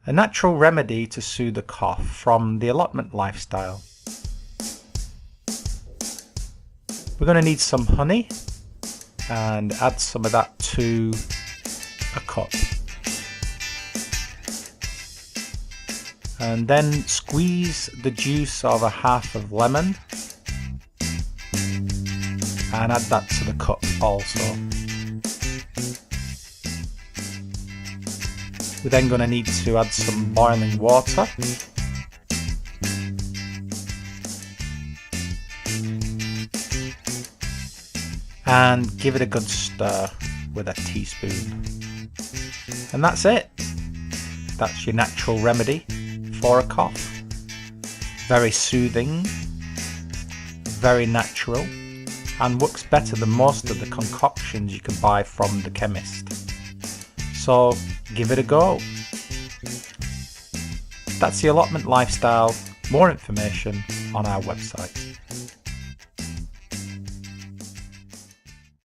A natural remedy to soothe a cough from the allotment lifestyle. We're going to need some honey and add some of that to a cup. And then squeeze the juice of a half of lemon and add that to the cup also. We're then going to need to add some boiling water. And give it a good stir with a teaspoon. And that's it. That's your natural remedy for a cough. Very soothing, very natural, and works better than most of the concoctions you can buy from the chemist. So give it a go. That's the allotment lifestyle. More information on our website.